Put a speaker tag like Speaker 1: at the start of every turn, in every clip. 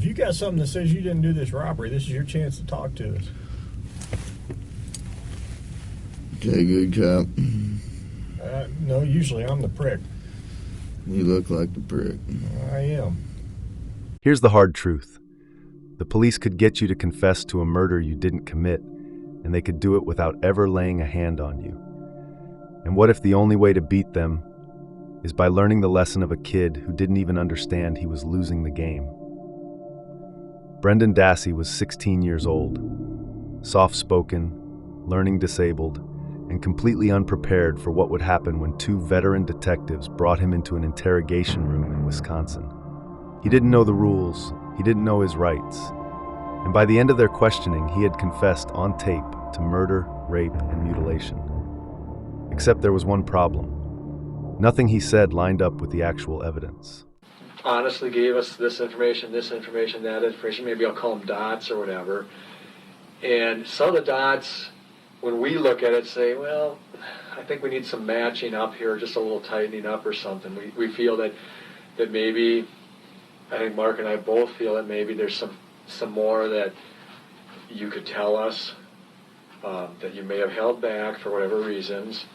Speaker 1: you got something that says you didn't do this robbery, this is your chance to talk to us.
Speaker 2: Okay, good cop.
Speaker 1: No, usually I'm the prick.
Speaker 2: You look like the prick.
Speaker 1: I am.
Speaker 3: Here's the hard truth. The police could get you to confess to a murder you didn't commit, and they could do it without ever laying a hand on you. And what if the only way to beat them is by learning the lesson of a kid who didn't even understand he was losing the game? Brendan Dassey was 16 years old, soft-spoken, learning disabled, and completely unprepared for what would happen when two veteran detectives brought him into an interrogation room in Wisconsin. He didn't know the rules, he didn't know his rights, and by the end of their questioning, he had confessed on tape to murder, rape, and mutilation. Except there was one problem. Nothing he said lined up with the actual evidence.
Speaker 4: Honestly gave us this information, that information, maybe I'll call them dots or whatever. And some of the dots, when we look at it, say, well, I think we need some matching up here, just a little tightening up or something. We feel that maybe, I think Mark and I both feel that maybe there's some more that you could tell us that you may have held back for whatever reasons.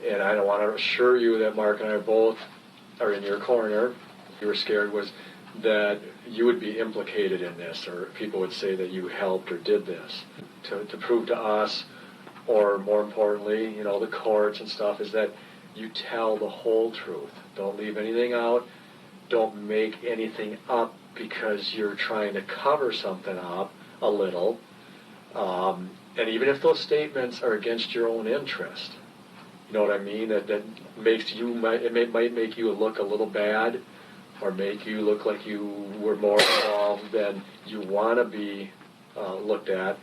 Speaker 4: And I don't want to assure you that Mark and I both are in your corner. You were scared was that you would be implicated in this, or people would say that you helped or did this. To prove to us, or more importantly, the courts and stuff, is that you tell the whole truth. Don't leave anything out. Don't make anything up because you're trying to cover something up a little. And even if those statements are against your own interest, you know what I mean? That makes you, it might make you look a little bad, or make you look like you were more involved than you want to be looked at.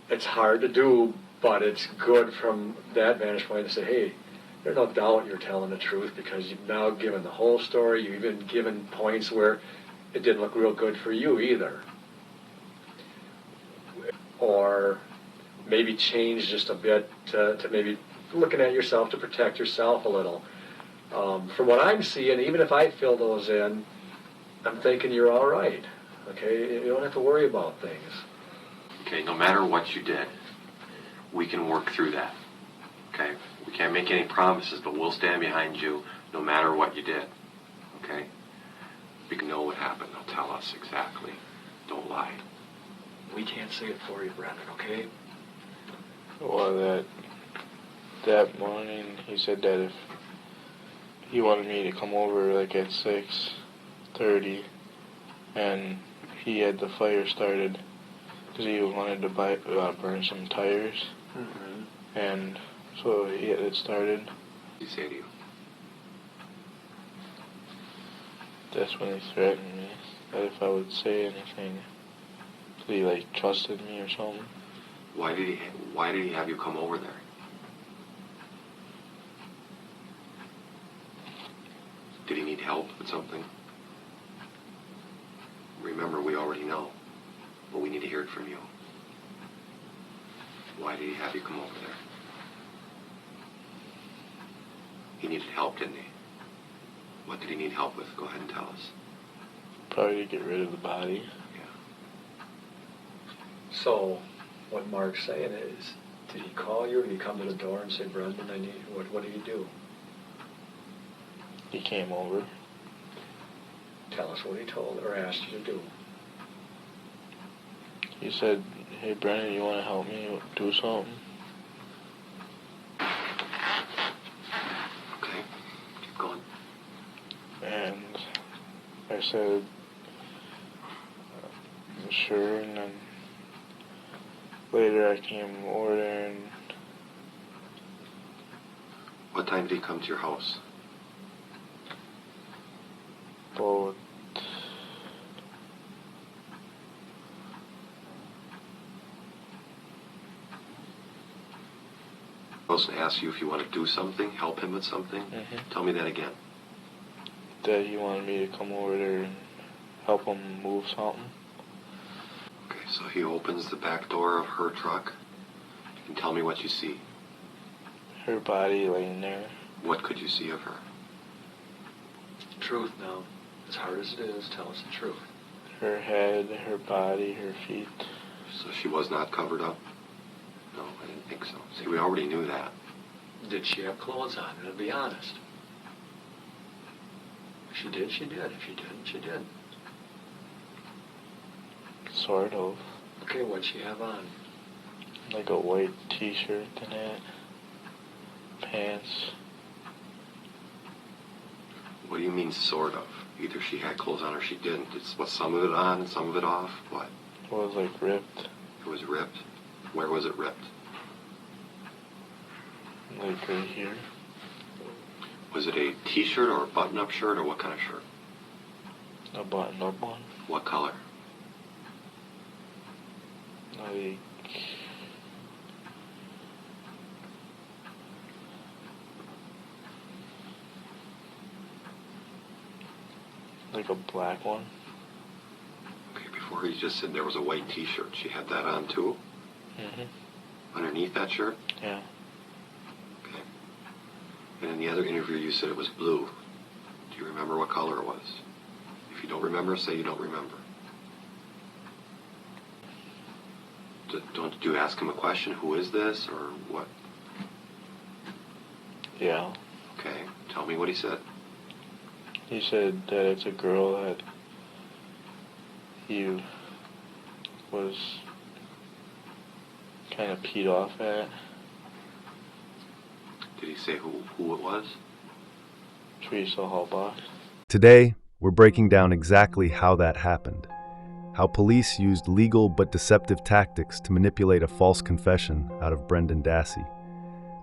Speaker 4: It's hard to do, but it's good from that vantage point to say, hey, there's no doubt you're telling the truth, because you've now given the whole story. You've even given points where it didn't look real good for you either. Or maybe change just a bit to maybe looking at yourself to protect yourself a little. From what I'm seeing, even if I fill those in, I'm thinking you're all right. Okay, you don't have to worry about things.
Speaker 5: Okay, no matter what you did, we can work through that. Okay, we can't make any promises, but we'll stand behind you no matter what you did. Okay, we can know what happened. They'll tell us exactly. Don't lie.
Speaker 4: We can't say it for you, Brendan. Okay.
Speaker 6: Well, that morning he said that if he wanted me to come over like at 6:30, and he had the fire started because he wanted to burn some tires, and so he had it started.
Speaker 5: What did he say to you?
Speaker 6: That's when he threatened me that if I would say anything, he trusted me or something.
Speaker 5: Why did he have you come over there? Did he need help with something? Remember, we already know, but we need to hear it from you. Why did he have you come over there? He needed help, didn't he? What did he need help with? Go ahead and tell us.
Speaker 6: Probably to get rid of the body.
Speaker 5: Yeah.
Speaker 4: So, what Mark's saying is, did he call you, or did he come to the door and say, Brendan, I need, what did he do?
Speaker 6: He came over.
Speaker 4: Tell us what he told or asked you to do.
Speaker 6: He said, hey, Brendan, you want to help me do something?
Speaker 5: Okay, keep going.
Speaker 6: And I said, sure, and then later I came over there and...
Speaker 5: What time did he come to your house?
Speaker 6: About...
Speaker 5: I was going to ask you if you want to do something, help him with something. Tell me that again.
Speaker 6: That he wanted me to come over there and help him move something.
Speaker 5: Okay, so he opens the back door of her truck. And tell me what you see.
Speaker 6: Her body laying there.
Speaker 5: What could you see of her?
Speaker 4: Truth now. As hard as it is, tell us the truth.
Speaker 6: Her head, her body, her feet.
Speaker 5: So she was not covered up? No, I didn't think so. See, we already knew that.
Speaker 4: Did she have clothes on? And be honest. If she did, she did. If she didn't, she didn't.
Speaker 6: Sort of.
Speaker 4: Okay, what'd she have on?
Speaker 6: Like a white t-shirt and that. Pants.
Speaker 5: What do you mean, sort of? Either she had clothes on or she didn't. It's what, some of it on and some of it off? What?
Speaker 6: It was like ripped.
Speaker 5: It was ripped? Where was it ripped?
Speaker 6: Like right here.
Speaker 5: Was it a t-shirt or a button-up shirt or what kind of shirt?
Speaker 6: A button-up one.
Speaker 5: What color?
Speaker 6: Like a black one.
Speaker 5: Okay, before he just said there was a white t-shirt. She had that on too?
Speaker 6: Mm-hmm.
Speaker 5: Underneath that shirt?
Speaker 6: Yeah.
Speaker 5: Okay. And in the other interview you said it was blue. Do you remember what color it was? If you don't remember, say you don't remember. Don't you ask him a question? Who is this or what?
Speaker 6: Yeah.
Speaker 5: Okay. Tell me what he said.
Speaker 6: He said that it's a girl that he was kind of peed off at.
Speaker 5: Did he say who it was?
Speaker 6: Teresa Halbach.
Speaker 3: Today, we're breaking down exactly how that happened. How police used legal but deceptive tactics to manipulate a false confession out of Brendan Dassey.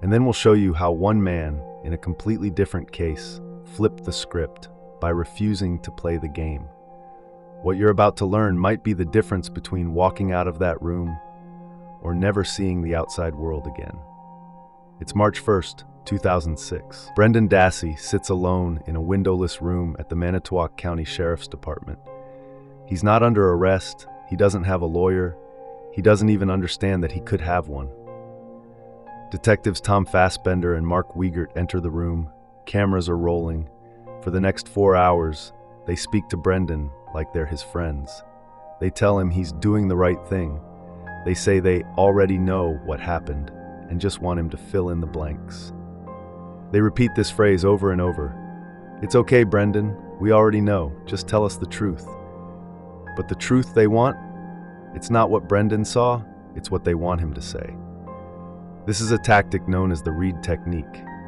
Speaker 3: And then we'll show you how one man, in a completely different case, flipped the script by refusing to play the game. What you're about to learn might be the difference between walking out of that room or never seeing the outside world again. It's March 1st, 2006. Brendan Dassey sits alone in a windowless room at the Manitowoc County Sheriff's Department. He's not under arrest, he doesn't have a lawyer, he doesn't even understand that he could have one. Detectives Tom Fassbender and Mark Wiegert enter the room, cameras are rolling. For the next 4 hours, they speak to Brendan like they're his friends. They tell him he's doing the right thing. They say they already know what happened and just want him to fill in the blanks. They repeat this phrase over and over. It's okay, Brendan, we already know, just tell us the truth. But the truth they want, it's not what Brendan saw, it's what they want him to say. This is a tactic known as the Reed technique,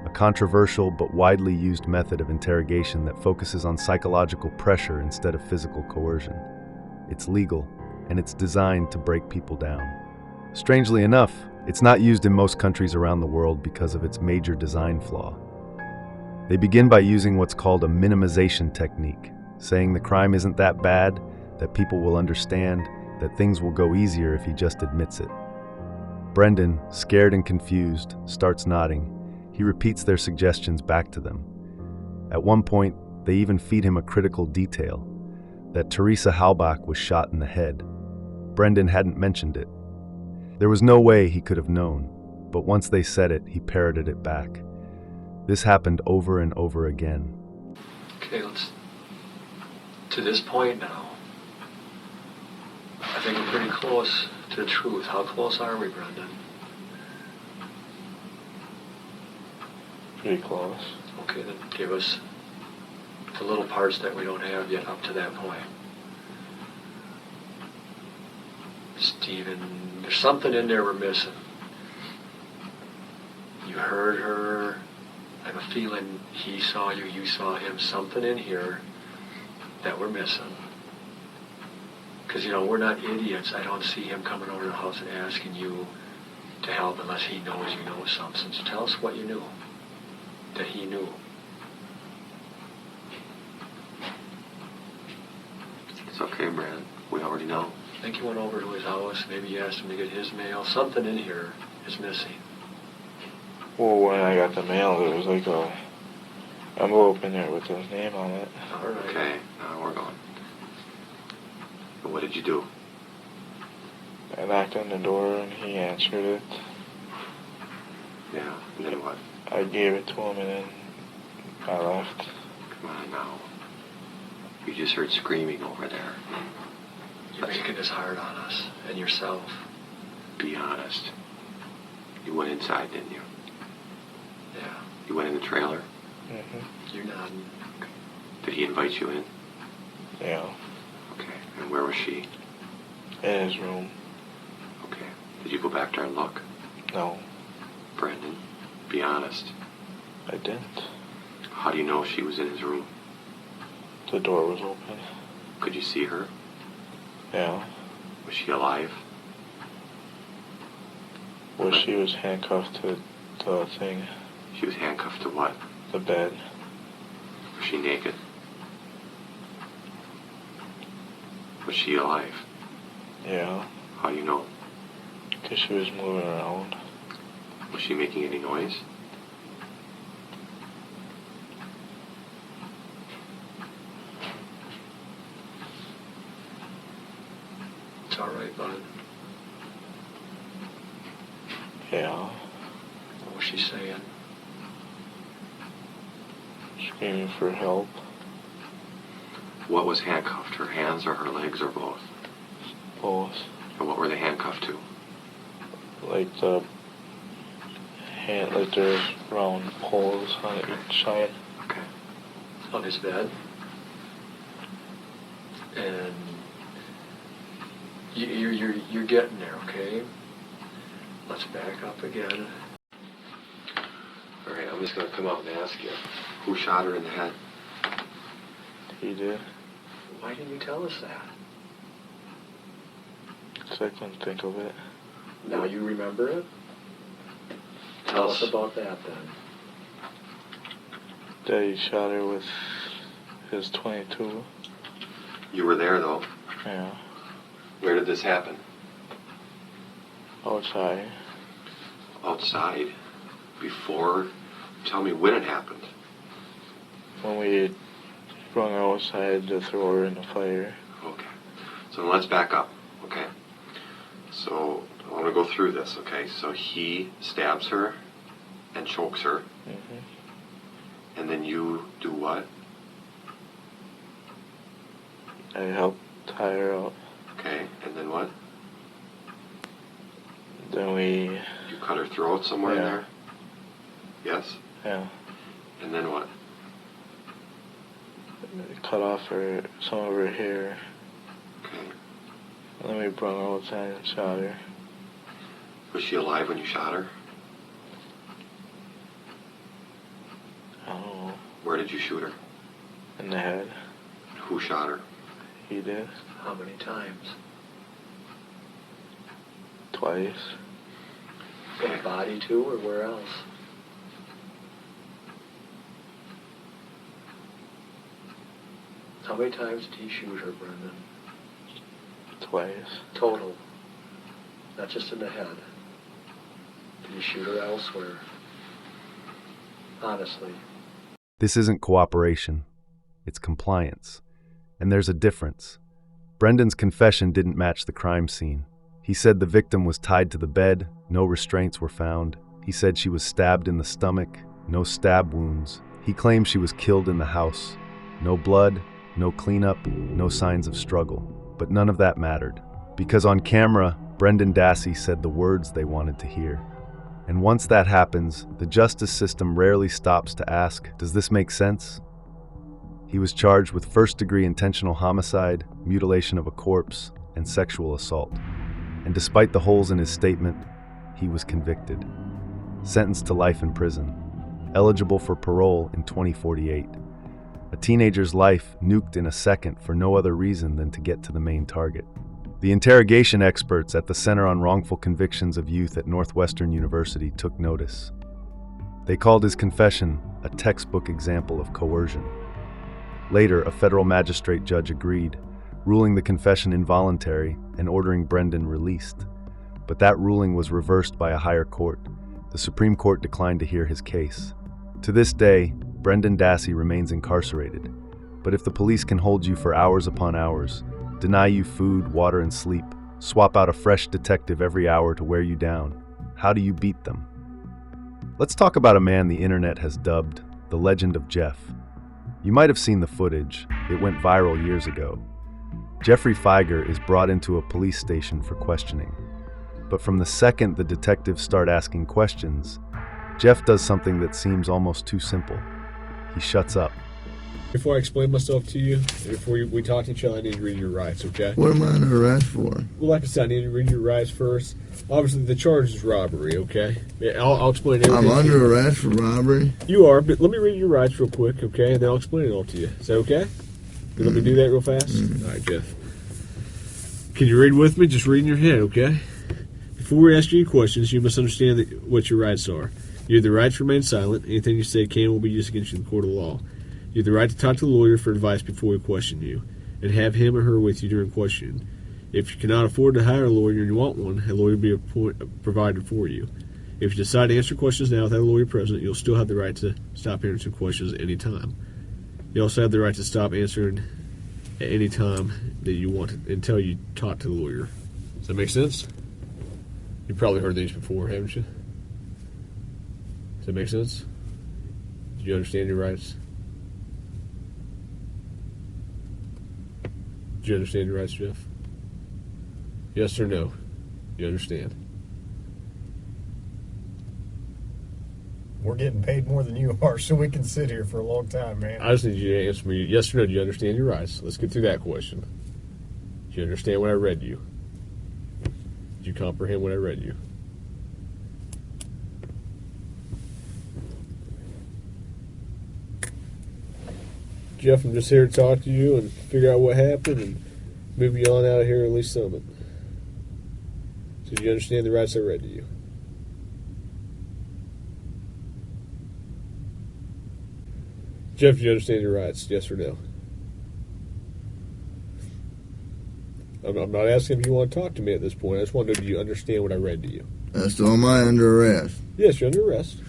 Speaker 3: a controversial but widely used method of interrogation that focuses on psychological pressure instead of physical coercion. It's legal, and it's designed to break people down. Strangely enough, it's not used in most countries around the world because of its major design flaw. They begin by using what's called a minimization technique, saying the crime isn't that bad, that people will understand, that things will go easier if he just admits it. Brendan, scared and confused, starts nodding. He repeats their suggestions back to them. At one point, they even feed him a critical detail, that Teresa Halbach was shot in the head. Brendan hadn't mentioned it. There was no way he could have known, but once they said it, he parroted it back. This happened over and over again.
Speaker 4: Okay, to this point now, I think we're pretty close to the truth. How close are we, Brendan?
Speaker 6: Pretty close.
Speaker 4: Okay, then give us the little parts that we don't have yet up to that point. Stephen, there's something in there we're missing. You heard her. I have a feeling he saw you, you saw him. Something in here that we're missing. Because, we're not idiots. I don't see him coming over to the house and asking you to help unless he knows you know something. So tell us what you knew, that he knew.
Speaker 5: It's okay, Brad. We already know.
Speaker 4: I think you went over to his house. Maybe you asked him to get his mail. Something in here is missing.
Speaker 6: Well, when I got the mail, there was like a envelope in there with his name on it.
Speaker 4: All right.
Speaker 5: Okay, now we're going. But what did you do?
Speaker 6: I knocked on the door and he answered it.
Speaker 5: Yeah, and then what?
Speaker 6: I gave it to him and then I left.
Speaker 5: Come on now. You just heard screaming over there.
Speaker 4: You're making this hard on us and yourself.
Speaker 5: Be honest. You went inside, didn't you?
Speaker 4: Yeah.
Speaker 5: You went in the trailer?
Speaker 6: Mm-hmm.
Speaker 4: You're nodding.
Speaker 5: Did he invite you in?
Speaker 6: Yeah.
Speaker 5: Okay. And where was she?
Speaker 6: In his room.
Speaker 5: Okay. Did you go back there and look?
Speaker 6: No,
Speaker 5: Brendan, be honest.
Speaker 6: I didn't.
Speaker 5: How do you know she was in his room?
Speaker 6: The door was open.
Speaker 5: Could you see her?
Speaker 6: Yeah.
Speaker 5: Was she alive?
Speaker 6: Well, she was handcuffed to the thing,
Speaker 5: She was handcuffed to what?
Speaker 6: the bed.
Speaker 5: Was she naked? Was she alive?
Speaker 6: Yeah.
Speaker 5: How do you know?
Speaker 6: Because she was moving around.
Speaker 5: Was she making any noise?
Speaker 4: It's all right, bud.
Speaker 6: Yeah.
Speaker 4: What was she saying?
Speaker 6: Screaming for help.
Speaker 5: What was handcuffed? Her hands or her legs or both?
Speaker 6: Both.
Speaker 5: And what were they handcuffed to?
Speaker 6: Like the hand, like there's round poles on each side.
Speaker 5: Okay.
Speaker 4: On his bed. And you're getting there, okay? Let's back up again.
Speaker 5: All right, I'm just going to come out and ask you. Who shot her in the head?
Speaker 6: He did.
Speaker 4: Why didn't you tell us that?
Speaker 6: Because I couldn't think of it.
Speaker 4: Now you remember it? Tell us about that then.
Speaker 6: Daddy shot her with his .22.
Speaker 5: You were there, though.
Speaker 6: Yeah.
Speaker 5: Where did this happen?
Speaker 6: Outside.
Speaker 5: Outside. Before. Tell me when it happened.
Speaker 6: When we sprung outside to throw her in the fire.
Speaker 5: Okay. So let's back up. Okay. So I want to go through this. Okay. So he stabs her and chokes her.
Speaker 6: Mm-hmm.
Speaker 5: And then you do what?
Speaker 6: I helped tie her up.
Speaker 5: Okay. And then what?
Speaker 6: Then we,
Speaker 5: You cut her throat somewhere in
Speaker 6: Yeah.
Speaker 5: there? Yes?
Speaker 6: yeah,
Speaker 5: And then what?
Speaker 6: cut off some of her hair.
Speaker 5: Okay.
Speaker 6: And then we brought her outside and shot her.
Speaker 5: Was she alive when you shot her?
Speaker 6: I don't know.
Speaker 5: Where did you shoot her?
Speaker 6: In the head.
Speaker 5: Who shot her?
Speaker 6: He did.
Speaker 4: How many times?
Speaker 6: Twice.
Speaker 4: In the body too, or where else? How many times did he shoot her, Brendan?
Speaker 6: Twice.
Speaker 4: Total. Not just in the head. Did he shoot her elsewhere? Honestly.
Speaker 3: This isn't cooperation, it's compliance. And there's a difference. Brendan's confession didn't match the crime scene. He said the victim was tied to the bed, no restraints were found. He said she was stabbed in the stomach, no stab wounds. He claimed she was killed in the house. No blood, no cleanup, no signs of struggle. But none of that mattered. Because on camera, Brendan Dassey said the words they wanted to hear. And once that happens, the justice system rarely stops to ask, does this make sense? He was charged with first-degree intentional homicide, mutilation of a corpse, and sexual assault. And despite the holes in his statement, he was convicted. Sentenced to life in prison. Eligible for parole in 2048. A teenager's life nuked in a second for no other reason than to get to the main target. The interrogation experts at the Center on Wrongful Convictions of Youth at Northwestern University took notice. They called his confession a textbook example of coercion. Later, a federal magistrate judge agreed, ruling the confession involuntary and ordering Brendan released. But that ruling was reversed by a higher court. The Supreme Court declined to hear his case. To this day, Brendan Dassey remains incarcerated. But if the police can hold you for hours upon hours, deny you food, water, and sleep, swap out a fresh detective every hour to wear you down, how do you beat them? Let's talk about a man the internet has dubbed the Legend of Jeff. You might have seen the footage. It went viral years ago. Jeffrey Feiger is brought into a police station for questioning. But from the second the detectives start asking questions, Jeff does something that seems almost too simple. He shuts up.
Speaker 1: Before I explain myself to you, before we talk to each other, I need to read your rights, okay?
Speaker 2: What am I under arrest for?
Speaker 1: Well, like I said, I need to read your rights first. Obviously, the charge is robbery, okay? Yeah, I'll explain everything.
Speaker 2: I'm under arrest for robbery?
Speaker 1: You are, but let me read your rights real quick, okay? And then I'll explain it all to you. Is that okay? You let me do that real fast? All right, Jeff. Can you read with me? Just read in your head, okay? Before we ask you any questions, you must understand what your rights are. You have the right to remain silent. Anything you say can and will be used against you in the court of law. You have the right to talk to the lawyer for advice before we question you, and have him or her with you during questioning. If you cannot afford to hire a lawyer and you want one, a lawyer will be provided for you. If you decide to answer questions now without a lawyer present, you'll still have the right to stop answering questions at any time. You also have the right to stop answering at any time that you want until you talk to the lawyer. Does that make sense? You've probably heard these before, haven't you? Does that make sense? Do you understand your rights? Do you understand your rights, Jeff? Yes or no? You understand?
Speaker 7: We're getting paid more than you are, so we can sit here for a long time, man.
Speaker 1: I just need you to answer me yes or no. Do you understand your rights? Let's get through that question. Do you understand what I read you? Did you comprehend what I read you? Jeff, I'm just here to talk to you and figure out what happened and move you on out of here, at least some of it. So do you understand the rights I read to you? Jeff, do you understand your rights? Yes or no? I'm not asking if you want to talk to me at this point. I just want to know, do you understand what I read to you?
Speaker 2: So am I under arrest?
Speaker 1: Yes, you're under arrest.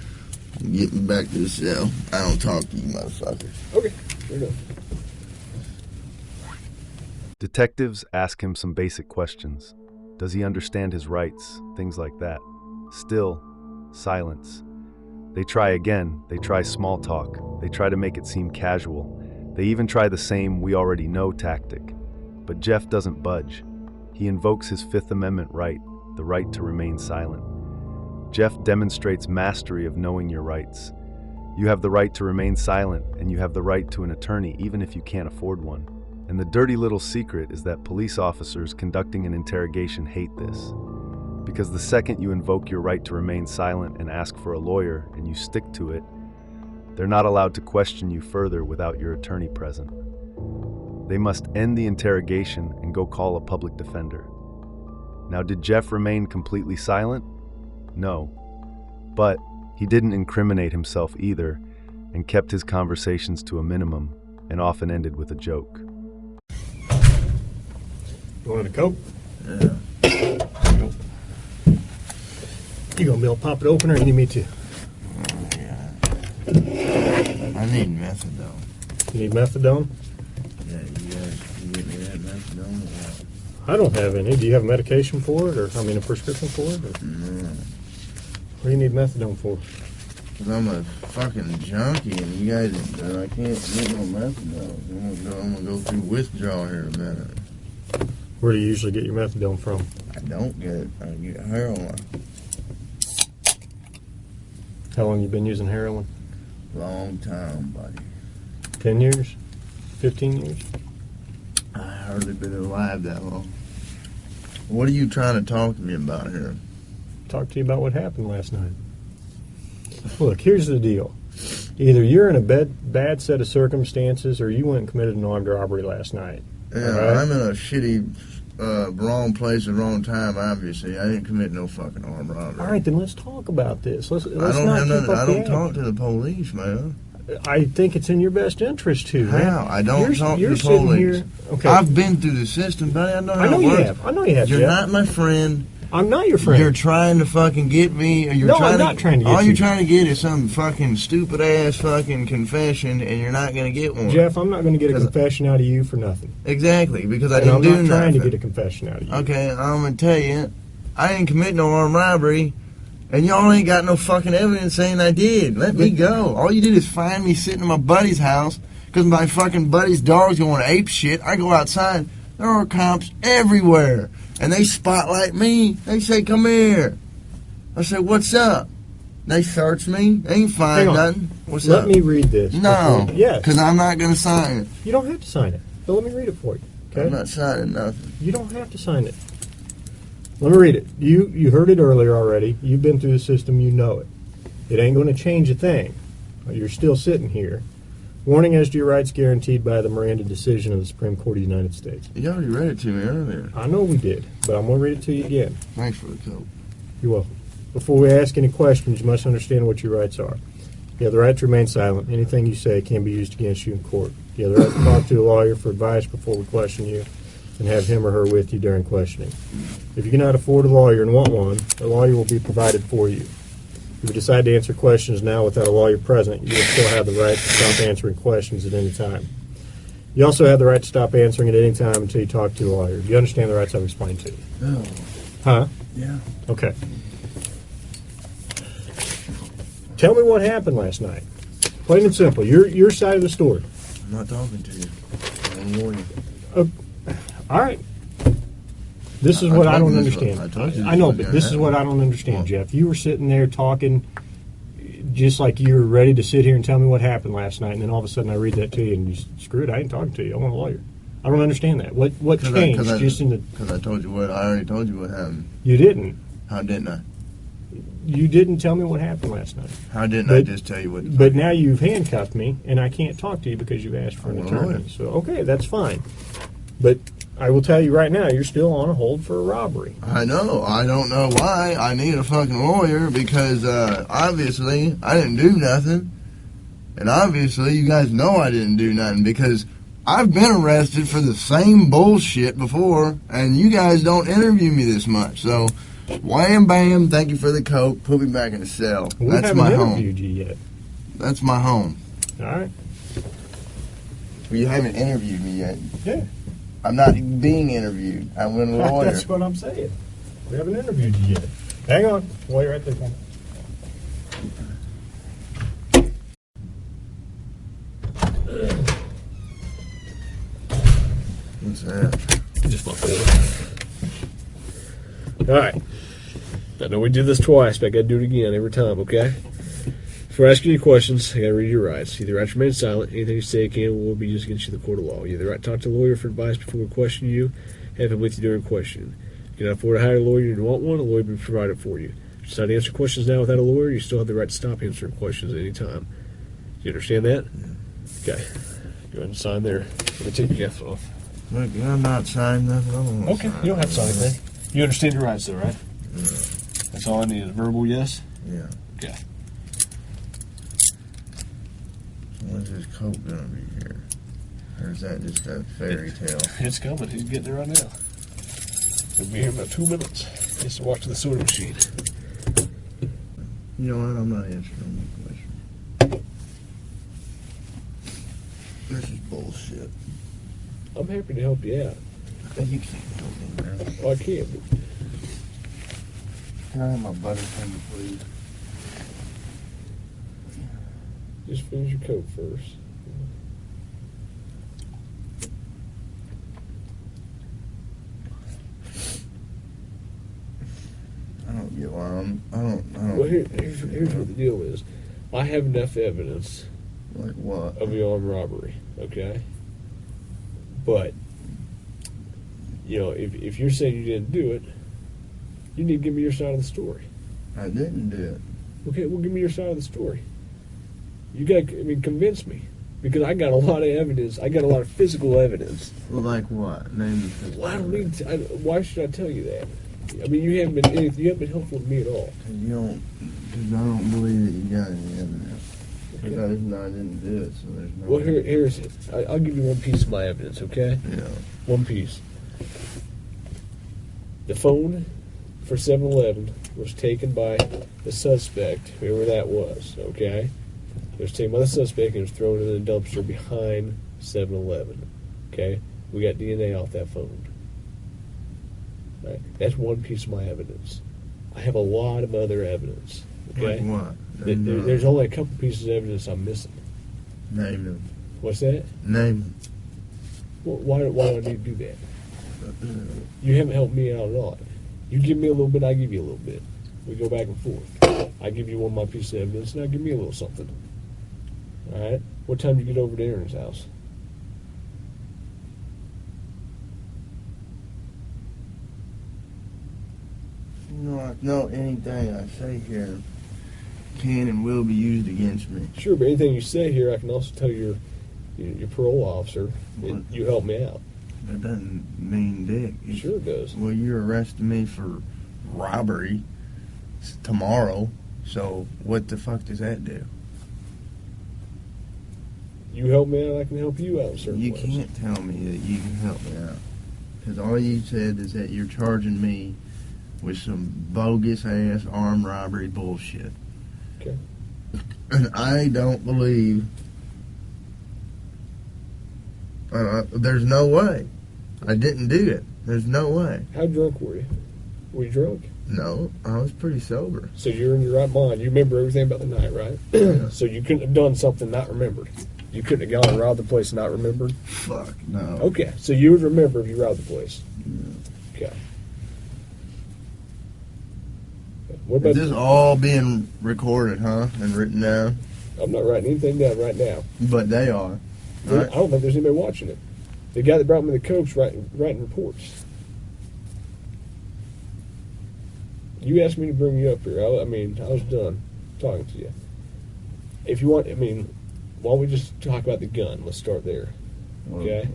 Speaker 2: Get me back to the cell. I don't talk to you motherfuckers.
Speaker 1: Okay, fair enough.
Speaker 3: Detectives ask him some basic questions. Does he understand his rights? Things like that. Still, silence. They try again. They try small talk. They try to make it seem casual. They even try the same we already know tactic. But Jeff doesn't budge. He invokes his Fifth Amendment right, the right to remain silent. Jeff demonstrates mastery of knowing your rights. You have the right to remain silent, and you have the right to an attorney even if you can't afford one. And the dirty little secret is that police officers conducting an interrogation hate this. Because the second you invoke your right to remain silent and ask for a lawyer, and you stick to it, they're not allowed to question you further without your attorney present. They must end the interrogation and go call a public defender. Now, did Jeff remain completely silent? No. But he didn't incriminate himself either, and kept his conversations to a minimum, and often ended with a joke.
Speaker 7: You want a Coke?
Speaker 2: Yeah.
Speaker 7: You gonna be able to pop it open, or you need me to?
Speaker 2: Yeah. I need methadone.
Speaker 7: You need methadone?
Speaker 2: Yeah, you guys can get me that methadone?
Speaker 7: I don't have any. Do you have medication for it, or a prescription for it? Or?
Speaker 2: No.
Speaker 7: What do you need methadone for?
Speaker 2: Because I'm a fucking junkie, and you guys, I can't get no methadone. I'm gonna go through withdrawal here in a minute.
Speaker 7: Where do you usually get your methadone from?
Speaker 2: I don't get it. I get heroin.
Speaker 7: How long you been using heroin?
Speaker 2: Long time, buddy.
Speaker 7: 10 years? 15 years?
Speaker 2: I hardly been alive that long. What are you trying to talk to me about here?
Speaker 7: Talk to you about what happened last night. Look, here's the deal. Either you're in a bad set of circumstances, or you went and committed an armed robbery last night.
Speaker 2: Yeah,
Speaker 7: right?
Speaker 2: I'm in a shitty, wrong place at wrong time, obviously. I didn't commit no fucking armed robbery.
Speaker 7: All right, then let's talk about this. Let's
Speaker 2: I
Speaker 7: not
Speaker 2: don't have
Speaker 7: keep
Speaker 2: nothing.
Speaker 7: up
Speaker 2: I
Speaker 7: the
Speaker 2: don't talk
Speaker 7: act.
Speaker 2: to the police, man.
Speaker 7: I think it's in your best interest to.
Speaker 2: How?
Speaker 7: Man.
Speaker 2: I don't talk to
Speaker 7: you're
Speaker 2: the
Speaker 7: sitting
Speaker 2: police.
Speaker 7: Here, okay.
Speaker 2: I've been through the system, buddy. I know how
Speaker 7: I know
Speaker 2: it
Speaker 7: you
Speaker 2: works.
Speaker 7: have. I know you have.
Speaker 2: You're
Speaker 7: Jeff.
Speaker 2: not my friend.
Speaker 7: I'm not your friend.
Speaker 2: You're trying to fucking get me. Or you're
Speaker 7: No,
Speaker 2: trying
Speaker 7: I'm not trying to get
Speaker 2: all
Speaker 7: you.
Speaker 2: you're trying to get is some fucking stupid ass fucking confession, and you're not going to get one.
Speaker 7: Jeff, I'm not going to get a confession out of you for nothing.
Speaker 2: Exactly, because I
Speaker 7: And
Speaker 2: didn't
Speaker 7: I'm
Speaker 2: do
Speaker 7: not
Speaker 2: nothing.
Speaker 7: trying to get a confession out of you.
Speaker 2: Okay, I'm going to tell you, I didn't commit no armed robbery, and y'all ain't got no fucking evidence saying I did. Let me go. All you did is find me sitting in my buddy's house, because my fucking buddy's dog's going ape shit. I go outside, there are cops everywhere, and they spotlight me. They say, "Come here." I say, "What's up?" They search me. They ain't find nothing. What's
Speaker 7: Let
Speaker 2: up?
Speaker 7: me read this.
Speaker 2: No.
Speaker 7: Yes.
Speaker 2: Because I'm not going to sign it.
Speaker 7: You don't have to sign it. But let me read it for you. Okay?
Speaker 2: I'm not signing nothing.
Speaker 7: You don't have to sign it. Let me read it. You heard it earlier already. You've been through the system. You know it. It ain't going to change a thing. You're still sitting here. Warning as to your rights guaranteed by the Miranda decision of the Supreme Court of the United States.
Speaker 2: You already read it to me earlier.
Speaker 7: I know we did, but I'm going to read it to you again.
Speaker 2: Thanks for the coat.
Speaker 7: You're welcome. Before we ask any questions, you must understand what your rights are. You have the right to remain silent. Anything you say can be used against you in court. You have the right to talk to a lawyer for advice before we question you and have him or her with you during questioning. If you cannot afford a lawyer and want one, a lawyer will be provided for you. If you decide to answer questions now without a lawyer present, you will still have the right to stop answering questions at any time. You also have the right to stop answering at any time until you talk to a lawyer. Do you understand the rights I've explained to you?
Speaker 2: Oh.
Speaker 7: Huh?
Speaker 2: Yeah.
Speaker 7: Okay. Tell me what happened last night. Plain and simple. Your side of the story.
Speaker 2: I'm not talking to you. I'm a lawyer.
Speaker 7: All right. This is what I don't understand. I know, but this is what I don't understand, Jeff. You were sitting there talking just like you were ready to sit here and tell me what happened last night, and then all of a sudden I read that to you, and you screw it, I ain't talking to you. I want a lawyer. I don't understand that. What changed just in the...
Speaker 2: Because I told you what... I already told you what happened.
Speaker 7: You didn't.
Speaker 2: How didn't I?
Speaker 7: You didn't tell me what happened last night.
Speaker 2: How didn't I just tell you what...
Speaker 7: But now you've handcuffed me, and I can't talk to you because you've asked for an attorney. So, okay, that's fine. But I will tell you right now, you're still on a hold for a robbery.
Speaker 2: I know. I don't know why. I need a fucking lawyer because obviously I didn't do nothing. And obviously you guys know I didn't do nothing because I've been arrested for the same bullshit before, and you guys don't interview me this much. So, wham bam, thank you for the coke. Put me back in the cell. That's my home.
Speaker 7: We haven't interviewed you yet.
Speaker 2: That's my home.
Speaker 7: All right.
Speaker 2: Well, you haven't interviewed me yet.
Speaker 7: Yeah.
Speaker 2: I'm not being interviewed. I'm a lawyer.
Speaker 7: That's what I'm saying. We haven't interviewed you yet. Hang on. Wait right there.
Speaker 2: What's that?
Speaker 1: Just my phone. All right. I know we did this twice, but I got to do it again every time, okay? Before asking you questions, I got to read your rights. You have the right to remain silent. Anything you say can or will be used against you in the court of law. You have the right to talk to a lawyer for advice before we question you. Have him with you during questioning. If you cannot afford to hire a lawyer and you want one, a lawyer will be provided for you. If you decide to answer questions now without a lawyer, you still have the right to stop answering questions at any time. Do you understand that? Yeah. Okay. Go ahead and sign there. Let me take your gift off.
Speaker 2: Look, I'm not signing nothing. I don't want to
Speaker 1: Okay, you don't have to sign anything. You understand your rights, though, right?
Speaker 2: Yeah.
Speaker 1: That's all I need is a verbal yes?
Speaker 2: Yeah.
Speaker 1: Okay.
Speaker 2: So when's this coke gonna be here? Or is that just a fairy tale?
Speaker 1: It's coming. He's getting it right now. He'll be here in about 2 minutes. He has to walk to the soda machine.
Speaker 2: You know what? I'm not answering any question. This is bullshit.
Speaker 1: I'm happy to help you out.
Speaker 2: You can't do me, man.
Speaker 1: Oh, I can't.
Speaker 2: Can I have my butterfinger, please?
Speaker 1: Just finish your coat first.
Speaker 2: I don't get why I don't.
Speaker 1: Well, here's what the deal is. I have enough evidence
Speaker 2: Like what?
Speaker 1: of your armed robbery, okay? But, you know, if you're saying you didn't do it, you need to give me your side of the story.
Speaker 2: I didn't do it.
Speaker 1: Okay, well, give me your side of the story. You got to, convince me. Because I got a lot of evidence. I got a lot of physical evidence.
Speaker 2: Well, like what? Name the physical.
Speaker 1: Well, I don't need to. Why should I tell you that? I mean, you haven't been helpful to me at all.
Speaker 2: Because I don't believe that you got any evidence. Because I didn't do it, so there's no.
Speaker 1: Well, here's it. I'll give you one piece of my evidence, okay?
Speaker 2: Yeah.
Speaker 1: One piece. The phone for 7-Eleven was taken by the suspect, whoever that was, okay? It was taken by the suspect and was thrown in the dumpster behind 7-Eleven, okay? We got DNA off that phone. Right? That's one piece of my evidence. I have a lot of other evidence, okay?
Speaker 2: Like what?
Speaker 1: There's only a couple pieces of evidence I'm missing.
Speaker 2: Name them.
Speaker 1: What's that?
Speaker 2: Name
Speaker 1: Why do I need to do that? You haven't helped me out at all. You give me a little bit, I give you a little bit. We go back and forth. I give you one of my piece of evidence, and I give me a little something. All right? What time do you get over to Aaron's house?
Speaker 2: No, anything I say here can and will be used against me.
Speaker 1: Sure, but anything you say here, I can also tell your parole officer, and you help me out.
Speaker 2: That doesn't mean dick.
Speaker 1: Sure it does.
Speaker 2: Well, you're arresting me for robbery tomorrow, so what the fuck does that do?
Speaker 1: You help me out, I can help you out in certain
Speaker 2: You
Speaker 1: ways.
Speaker 2: can't tell me that you can help me out. Because all you said is that you're charging me with some bogus-ass armed robbery bullshit.
Speaker 1: Okay.
Speaker 2: And I don't believe... there's no way. I didn't do it. There's no way.
Speaker 1: How drunk were you? Were you drunk?
Speaker 2: No, I was pretty sober.
Speaker 1: So you're in your right mind. You remember everything about the night, right? So you couldn't have done something not remembered. You couldn't have gone and robbed the place and not remembered?
Speaker 2: Fuck, no.
Speaker 1: Okay, so you would remember if you robbed the place. Okay. What about
Speaker 2: Is this all being recorded, huh? And written down?
Speaker 1: I'm not writing anything down right now.
Speaker 2: But they are.
Speaker 1: I
Speaker 2: Right?
Speaker 1: don't think there's anybody watching it. The guy that brought me the cokes writing reports. You asked me to bring you up here. I was done talking to you. If you want, why don't we just talk about the gun? Let's start there. Okay.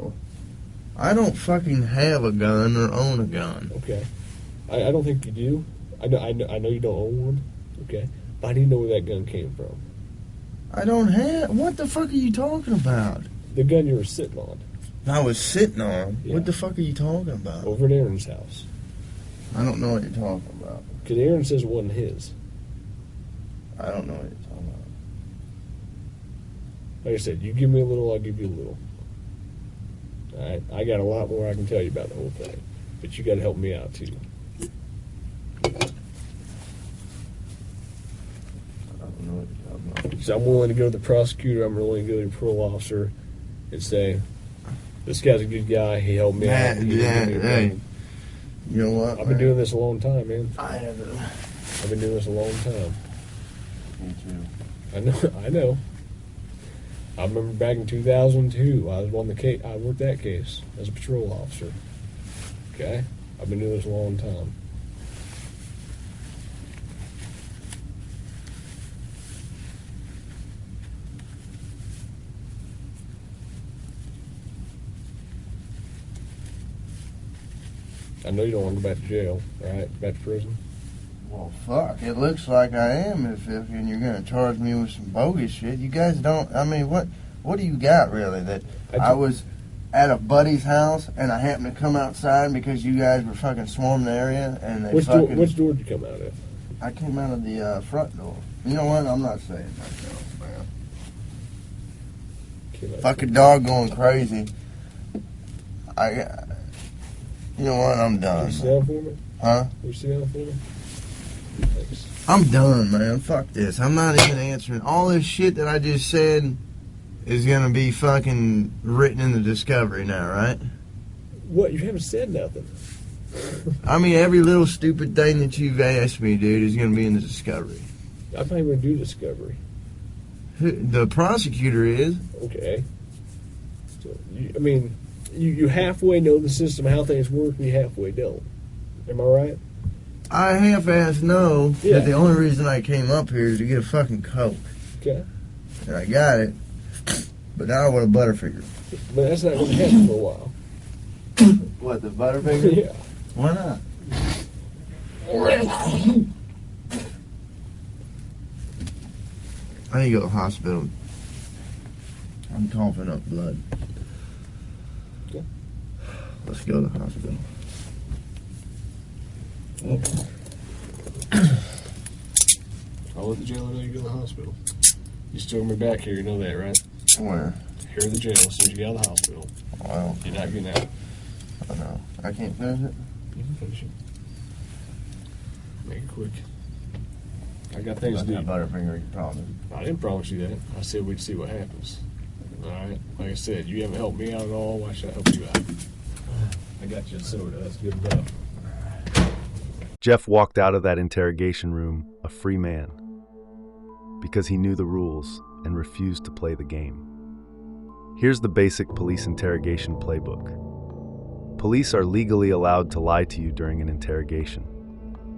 Speaker 2: I don't fucking have a gun or own a gun.
Speaker 1: Okay. I don't think you do. I know you don't own one. Okay. But I need to know where that gun came from.
Speaker 2: I don't have... What the fuck are you talking about?
Speaker 1: The gun you were sitting on.
Speaker 2: I was sitting on?
Speaker 1: Yeah.
Speaker 2: What the fuck are you talking about?
Speaker 1: Over at Aaron's house.
Speaker 2: I don't know what you're talking about.
Speaker 1: Because Aaron says it wasn't his.
Speaker 2: I don't know what you're talking about.
Speaker 1: Like I said, you give me a little, I'll give you a little. Alright? I got a lot more I can tell you about the whole thing. But you got to help me out, too.
Speaker 2: I don't know what you're talking about.
Speaker 1: So I'm willing to go to the prosecutor, I'm willing to go to the parole officer and say, this guy's a good guy, he helped me out. He didn't do anything.
Speaker 2: Hey, you know what?
Speaker 1: I've been doing this a long time, man.
Speaker 2: I haven't.
Speaker 1: I've been doing this a long time.
Speaker 2: Me too.
Speaker 1: I know. I remember back in 2002, I was on the case. I worked that case as a patrol officer. Okay, I've been doing this a long time. I know you don't want to go back to jail, right? Back to prison.
Speaker 2: Well, fuck. It looks like I am if and you're going to charge me with some bogus shit. You guys don't... what do you got, really? That I was at a buddy's house and I happened to come outside because you guys were fucking swarming the area and they
Speaker 1: Which door did you come out of?
Speaker 2: I came out of the front door. You know what? I'm not saying myself, man. Fucking dog going crazy. You know what? I'm done.
Speaker 1: Can you sit down for me?
Speaker 2: Huh?
Speaker 1: Can you sit down for me? Thanks.
Speaker 2: I'm done, man. Fuck this. I'm not even answering. All this shit that I just said is gonna be fucking written in the discovery now, right?
Speaker 1: What? You haven't said nothing.
Speaker 2: Every little stupid thing that you've asked me, dude, is gonna be in the discovery.
Speaker 1: I'm not even going to do discovery.
Speaker 2: The prosecutor is.
Speaker 1: Okay. So, you halfway know the system, how things work, and you halfway don't. Am I right?
Speaker 2: I half-ass know
Speaker 1: Yeah.
Speaker 2: that the only reason I came up here is to get a fucking Coke.
Speaker 1: Okay.
Speaker 2: And I got it. But now I want a Butterfinger.
Speaker 1: But that's not going to happen for a while.
Speaker 2: What, the Butterfinger?
Speaker 1: Yeah.
Speaker 2: Why not? I need to go to the hospital. I'm coughing up blood.
Speaker 1: Okay.
Speaker 2: Let's go to the hospital.
Speaker 1: I'll let the jailer know you go to the hospital. You still going to be back here, you know that, right?
Speaker 2: Where?
Speaker 1: Here at the jail, as soon as you get out of the hospital.
Speaker 2: Well,
Speaker 1: You're not getting out.
Speaker 2: I know. I can't finish it.
Speaker 1: You can finish it. Make it quick. I got things to do.
Speaker 2: Butterfinger, you promise.
Speaker 1: I didn't promise you that. I said we'd see what happens. All right. Like I said, you haven't helped me out at all. Why should I help you out? I got you a soda. That's good enough.
Speaker 3: Jeff walked out of that interrogation room a free man because he knew the rules and refused to play the game. Here's the basic police interrogation playbook. Police are legally allowed to lie to you during an interrogation.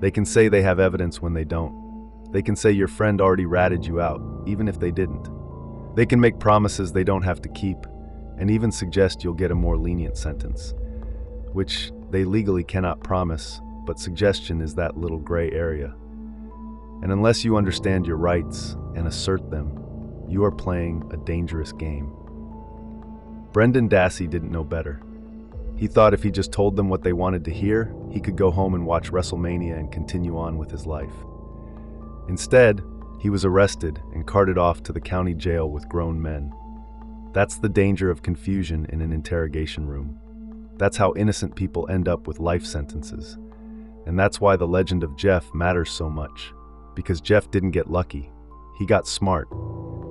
Speaker 3: They can say they have evidence when they don't. They can say your friend already ratted you out, even if they didn't. They can make promises they don't have to keep, and even suggest you'll get a more lenient sentence, which they legally cannot promise, but suggestion is that little gray area. And unless you understand your rights and assert them, you are playing a dangerous game. Brendan Dassey didn't know better. He thought if he just told them what they wanted to hear, he could go home and watch WrestleMania and continue on with his life. Instead, he was arrested and carted off to the county jail with grown men. That's the danger of confusion in an interrogation room. That's how innocent people end up with life sentences. And that's why the legend of Jeff matters so much. Because Jeff didn't get lucky. He got smart.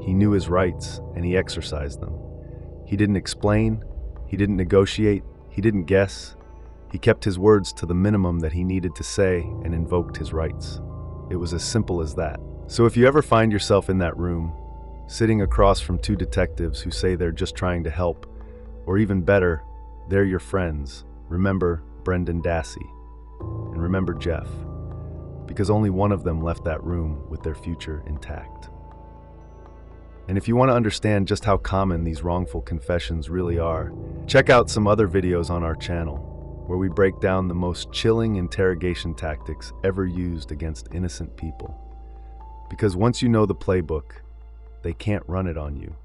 Speaker 3: He knew his rights, and he exercised them. He didn't explain. He didn't negotiate. He didn't guess. He kept his words to the minimum that he needed to say and invoked his rights. It was as simple as that. So if you ever find yourself in that room, sitting across from two detectives who say they're just trying to help, or even better, they're your friends, remember Brendan Dassey, and remember Jeff, because only one of them left that room with their future intact. And if you want to understand just how common these wrongful confessions really are, check out some other videos on our channel, where we break down the most chilling interrogation tactics ever used against innocent people. Because once you know the playbook, they can't run it on you.